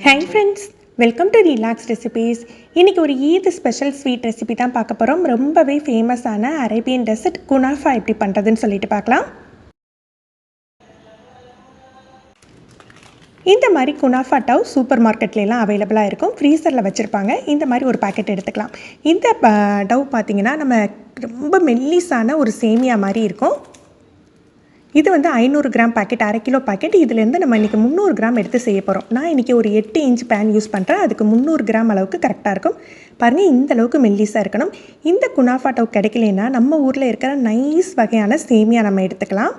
Hi friends, welcome to Relax Recipes. இன்னைக்கு ஒரு Eid special sweet recipe தான் பார்க்க போகிறோம். ரொம்பவே ஃபேமஸான அரேபியன் டெசர்ட் குனாஃபா எப்படி பண்ணுறதுன்னு சொல்லிட்டு பார்க்கலாம். இந்த மாதிரி குனாஃபா டவ் சூப்பர் மார்க்கெட்லாம் அவைலபிளாக இருக்கும். ஃப்ரீசரில் வச்சுருப்பாங்க. இந்த மாதிரி ஒரு பேக்கெட் எடுத்துக்கலாம். இந்த டவ் பார்த்திங்கன்னா நம்ம ரொம்ப மெல்லிஸான ஒரு சேமியா மாதிரி இருக்கும். இது வந்து 500 கிராம் பேக்கெட், அரை கிலோ பேக்கெட். இதுலேருந்து நம்ம இன்றைக்கி 300 கிராம் எடுத்து செய்ய போகிறோம். நான் இன்றைக்கி ஒரு 8 இன்ச் பேன் யூஸ் பண்ணுறேன். அதுக்கு 300 கிராம் அளவுக்கு கரெக்டாக இருக்கும். பாருங்கள், இந்த அளவுக்கு மெல்லிஸாக இருக்கணும். இந்த குனாஃபா டவ் கிடைக்கலனா நம்ம ஊரில் இருக்கிற நைஸ் வகையான சேமியா நம்ம எடுத்துக்கலாம்.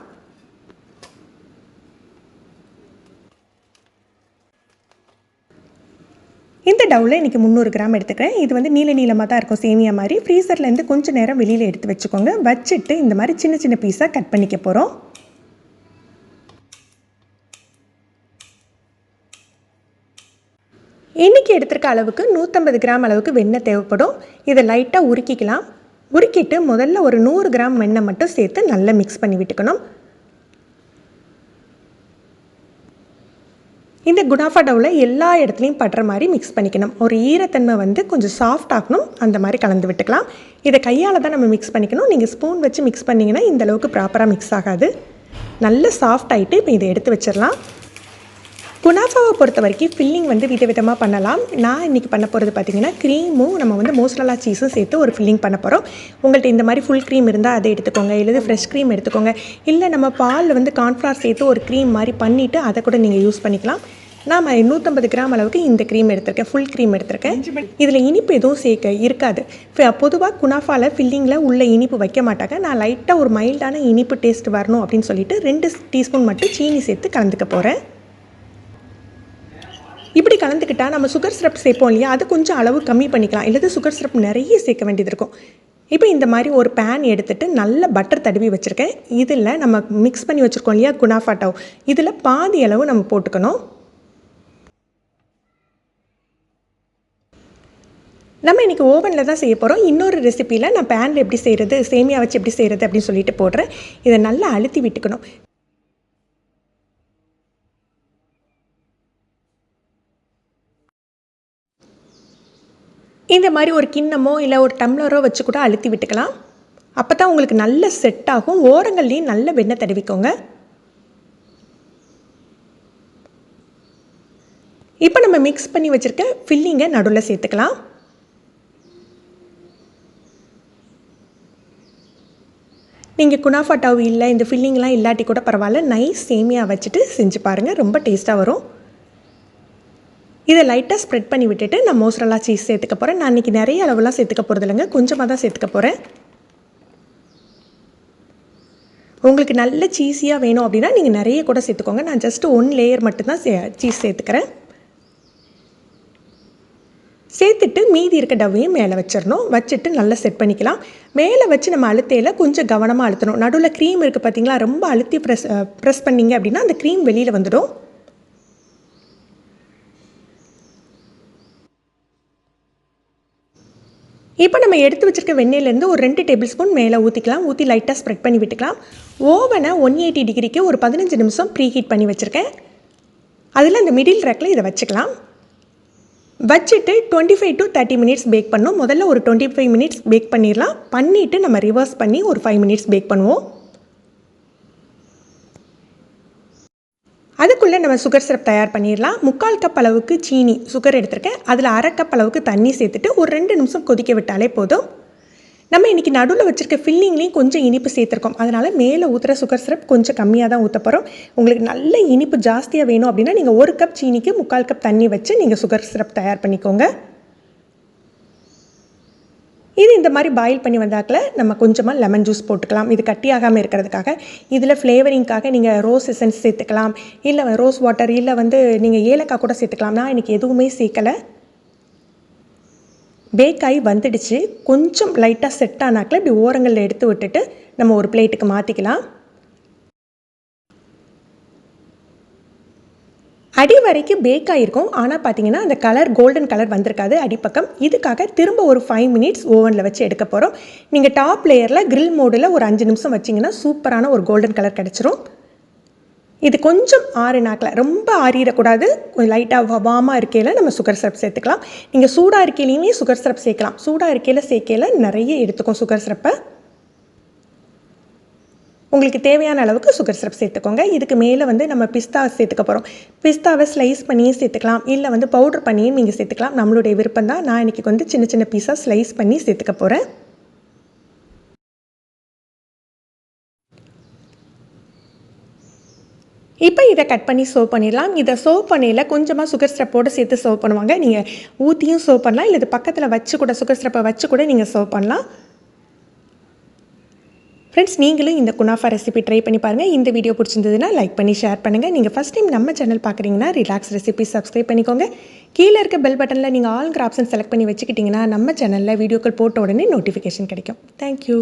இந்த டவ்வில் இன்றைக்கி 300 கிராம் எடுத்துக்கிறேன். இது வந்து நீளமாக தான் இருக்கும், சேமியா மாதிரி. ஃப்ரீசர்லேருந்து கொஞ்சம் நேரம் வெளியில் எடுத்து வச்சுக்கோங்க. வச்சுட்டு இந்த மாதிரி சின்ன சின்ன பீஸாக கட் பண்ணிக்க போகிறோம். இன்றைக்கி எடுத்துருக்க அளவுக்கு 150 கிராம் அளவுக்கு வெண்ணெய் தேவைப்படும். இதை லைட்டாக உருக்கிக்கலாம். உருக்கிட்டு முதல்ல ஒரு 100 கிராம் வெண்ணெய் மட்டும் சேர்த்து நல்லா மிக்ஸ் பண்ணி விட்டுக்கணும். இந்த குனாஃபா டவ்வில் எல்லா இடத்துலையும் படுற மாதிரி மிக்ஸ் பண்ணிக்கணும். ஒரு ஈரத்தன்மை வந்து கொஞ்சம் சாஃப்ட் ஆகணும், அந்த மாதிரி கலந்து விட்டுக்கலாம். இதை கையால் தான் நம்ம மிக்ஸ் பண்ணிக்கணும். நீங்கள் ஸ்பூன் வச்சு மிக்ஸ் பண்ணிங்கன்னா இந்த அளவுக்கு ப்ராப்பராக மிக்ஸ் ஆகாது. நல்ல சாஃப்ட் ஆகிட்டு இப்போ இதை எடுத்து வச்சிடலாம். குனாஃபாவை பொறுத்த வரைக்கும் ஃபில்லிங் வந்து விதவிதமாக பண்ணலாம். நான் இன்றைக்கி பண்ண போகிறது பார்த்திங்கன்னா க்ரீமும் நம்ம வந்து மோசரல்லா சீஸும் சேர்த்து ஒரு ஃபில்லிங் பண்ண போகிறோம். உங்கள்கிட்ட இந்த மாதிரி ஃபுல் க்ரீம் இருந்தால் அதை எடுத்துக்கோங்க, இல்லை ஃப்ரெஷ் க்ரீம் எடுத்துக்கோங்க. இல்லை நம்ம பாலில் வந்து கார்ன்ஃப்ளவர் சேர்த்து ஒரு க்ரீம் மாதிரி பண்ணிவிட்டு அதை கூட நீங்கள் யூஸ் பண்ணிக்கலாம். நான் 150 கிராம் அளவுக்கு இந்த க்ரீம் எடுத்திருக்கேன், ஃபுல் க்ரீம் எடுத்திருக்கேன். இதில் இனிப்பு எதுவும் இருக்காது. பொதுவாக குனாஃபாவில் ஃபில்லிங்கில் உள்ள இனிப்பு வைக்க மாட்டாங்க. நான் லைட்டாக ஒரு மைல்டான இனிப்பு டேஸ்ட் வரணும் அப்படின்னு சொல்லிட்டு 2 டீஸ்பூன் மட்டும் சீனி சேர்த்து கலந்துக்க போகிறேன். இப்படி கலந்துக்கிட்டால் நம்ம சுகர் சிரப் சேர்ப்போம் இல்லையா, அது கொஞ்சம் அளவு கம்மி பண்ணிக்கலாம். இல்லை சுகர் சிரப் நிறைய சேர்க்க வேண்டியது இருக்கும். இப்போ இந்த மாதிரி ஒரு பேன் எடுத்துகிட்டு நல்ல பட்டர் தடவி வச்சுருக்கேன். இதில் நம்ம மிக்ஸ் பண்ணி வச்சுருக்கோம் இல்லையா குனாஃபா டவ், இதில் பாதி அளவு நம்ம போட்டுக்கணும். நம்ம இன்றைக்கி ஓவனில் தான் செய்ய போகிறோம். இன்னொரு ரெசிப்பியில் நான் பேனில் எப்படி செய்கிறது, சேமியா வச்சு எப்படி செய்கிறது அப்படின்னு சொல்லிட்டு போடுறேன். இதை நல்லா அழுத்தி விட்டுக்கணும். இந்த மாதிரி ஒரு கிண்ணமோ இல்லை ஒரு டம்ளரோ வச்சு கூட அழுத்தி விட்டுக்கலாம். அப்போ தான் உங்களுக்கு நல்ல செட் ஆகும். ஓரங்கள்லேயும் நல்ல வெண்ணெய் தடவிக்கோங்க. இப்போ நம்ம மிக்ஸ் பண்ணி வச்சுருக்க ஃபில்லிங்கை நடுவில் சேர்த்துக்கலாம். நீங்கள் குனாஃபா டவ் இல்லை, இந்த ஃபில்லிங்லாம் இல்லாட்டி கூட பரவாயில்ல, நைஸ் சேமியா வச்சுட்டு செஞ்சு பாருங்கள், ரொம்ப டேஸ்ட்டாக வரும். இதை லைட்டாக ஸ்ப்ரெட் பண்ணி விட்டுட்டு நான் மோசரல்லா சீஸ் சேர்த்துக்க போகிறேன். நான் இன்றைக்கி நிறைய அளவுலாம் சேர்த்துக்க போகிறது இல்லைங்க, கொஞ்சமாக தான் சேர்த்துக்க போகிறேன். உங்களுக்கு நல்ல சீஸியாக வேணும் அப்படின்னா நீங்கள் நிறைய கூட சேர்த்துக்கோங்க. நான் ஜஸ்ட்டு 1 லேயர் மட்டும்தான் சீஸ் சேர்த்துக்கிறேன். சேர்த்துட்டு மீதி இருக்க டவ்வையும் மேலே வச்சிடணும். வச்சுட்டு நல்லா செட் பண்ணிக்கலாம். மேலே வச்சு நம்ம அழுத்தையில் கொஞ்சம் கவனமாக அழுத்தணும். நடுவில் க்ரீம் இருக்குது பார்த்தீங்களா, ரொம்ப அழுத்தி ப்ரெஸ் பண்ணிங்க அப்படின்னா அந்த க்ரீம் வெளியில் வந்துடும். இப்போ நம்ம எடுத்து வச்சுருக்க வெண்ணெயிலேருந்து ஒரு 2 டேபிள் ஸ்பூன் மேலே ஊற்றிக்கலாம். ஊற்றி லைட்டாக ஸ்ப்ரெட் பண்ணி விட்டுக்கலாம். ஓவனை 180 டிகிரிக்கு ஒரு 15 நிமிஷம் ப்ரீ ஹீட் பண்ணி வச்சுருக்கேன். அதில் அந்த மிடில் ரேக்கில் இதை வச்சுக்கலாம். வச்சுட்டு 25 to 30 மினிட்ஸ் பேக் பண்ணணும். முதல்ல ஒரு 25 மினிட்ஸ் பேக் பண்ணிடலாம். பண்ணிவிட்டு நம்ம ரிவர்ஸ் பண்ணி ஒரு 5 மினிட்ஸ் பேக் பண்ணுவோம். அதுக்குள்ளே நம்ம சுகர் சிரப் தயார் பண்ணிடலாம். 3/4 கப் அளவுக்கு சீனி சுகர் எடுத்திருக்கேன். அதில் அரை கப் அளவுக்கு தண்ணி சேர்த்துட்டு ஒரு 2 நிமிஷம் கொதிக்க விட்டாலே போதும். நம்ம இன்றைக்கி நடுவில் வச்சுருக்க ஃபில்லிங்லேயும் கொஞ்சம் இனிப்பு சேர்த்துருக்கோம். அதனால் மேலே ஊற்றுற சுகர் சிரப் கொஞ்சம் கம்மியாக தான் ஊற்ற போகிறோம். உங்களுக்கு நல்ல இனிப்பு ஜாஸ்தியாக வேணும் அப்படின்னா நீங்கள் 1 கப் சீனிக்கு 3/4 கப் தண்ணி வச்சு நீங்கள் சுகர் சிரப் தயார் பண்ணிக்கோங்க. இது இந்த மாதிரி பாயில் பண்ணி வந்தாக்கில் நம்ம கொஞ்சமாக லெமன் ஜூஸ் போட்டுக்கலாம். இது கட்டியாகாமல் இருக்கிறதுக்காக. இதில் ஃப்ளேவரிங்காக நீங்கள் ரோஸ் எசன்ஸ் சேர்த்துக்கலாம், இல்லை ரோஸ் வாட்டர், இல்லை வந்து நீங்கள் ஏலக்காய் கூட சேர்த்துக்கலாம். நான் இன்றைக்கி எதுவுமே சேர்க்கலை. பேக் ஆகி வந்துடுச்சு. கொஞ்சம் லைட்டாக செட் ஆனாக்கில் இப்படி ஓரங்களில் எடுத்து விட்டுட்டு நம்ம ஒரு பிளேட்டுக்கு மாற்றிக்கலாம். அடி வரைக்கும் பேக் ஆகிருக்கும். ஆனால் பார்த்தீங்கன்னா அந்த கலர் கோல்டன் கலர் வந்திருக்காது அடிப்பக்கம். இதுக்காக திரும்ப ஒரு 5 மினிட்ஸ் ஓவனில் வச்சு எடுக்க போகிறோம். நீங்கள் டாப் லேயரில் கிரில் மோடில் ஒரு 5 நிமிஷம் வச்சிங்கன்னா சூப்பரான ஒரு கோல்டன் கலர் கிடச்சிரும். இது கொஞ்சம் ஆறுனாக்கில் ரொம்ப ஆறிடக்கூடாது, கொஞ்சம் லைட்டாக வார்மாக இருக்கையில் நம்ம சுகர் சிரப் சேர்த்துக்கலாம். நீங்கள் சூடாக இருக்கையிலையுமே சுகர் சிரப் சேர்க்கலாம். சூடாக இருக்கையில் சேர்க்கையில் நிறைய எடுத்துக்கும் சுகர் சிரப்பை. உங்களுக்கு தேவையான அளவுக்கு சுகர் சிரப் சேர்த்துக்கோங்க. இதுக்கு மேலே வந்து நம்ம பிஸ்தா சேர்த்துக்க போகிறோம். பிஸ்தாவை ஸ்லைஸ் பண்ணியும் சேர்த்துக்கலாம், இல்லை வந்து பவுடர் பண்ணியும் நீங்கள் சேர்த்துக்கலாம். நம்மளுடைய விருப்பம் தான். நான் இன்றைக்கி வந்து சின்ன சின்ன பீஸாக ஸ்லைஸ் பண்ணி சேர்த்துக்க போகிறேன். இப்போ இதை கட் பண்ணி சர்வ் பண்ணிடலாம். இதை சர்வ் பண்ணையில் கொஞ்சமாக சுகர் சிரப்போடு சேர்த்து சர்வ் பண்ணுவாங்க. நீங்கள் ஊற்றியும் சர்வ் பண்ணலாம், இல்லை இது பக்கத்தில் வச்சு கூட சுகர் சிரப்பை வச்சு கூட நீங்கள் சர்வ் பண்ணலாம். ஃப்ரெண்ட்ஸ், நீங்களும் இந்த குனாஃபா ரெசிபி ட்ரை பண்ணி பாருங்கள். இந்த வீடியோ பிடிச்சிருந்ததுன்னா லைக் பண்ணி ஷேர் பண்ணுங்கள். நீங்கள் ஃபஸ்ட் டைம் நம்ம சேனல் பார்க்குறீங்கன்னா ரிலாக்ஸ் ரெசிபி சப்ஸ்கிரைப் பண்ணிக்கோங்க. கீழே இருக்க பெல் பட்டனில் நீங்கள் ஆல்ங்கிற ஆப்ஷன் செலக்ட் பண்ணி வச்சுக்கிட்டிங்கன்னா நம்ம சேனலில் வீடியோக்கள் போட்ட உடனே நோட்டிஃபிகேஷன் கிடைக்கும். தேங்க்யூ.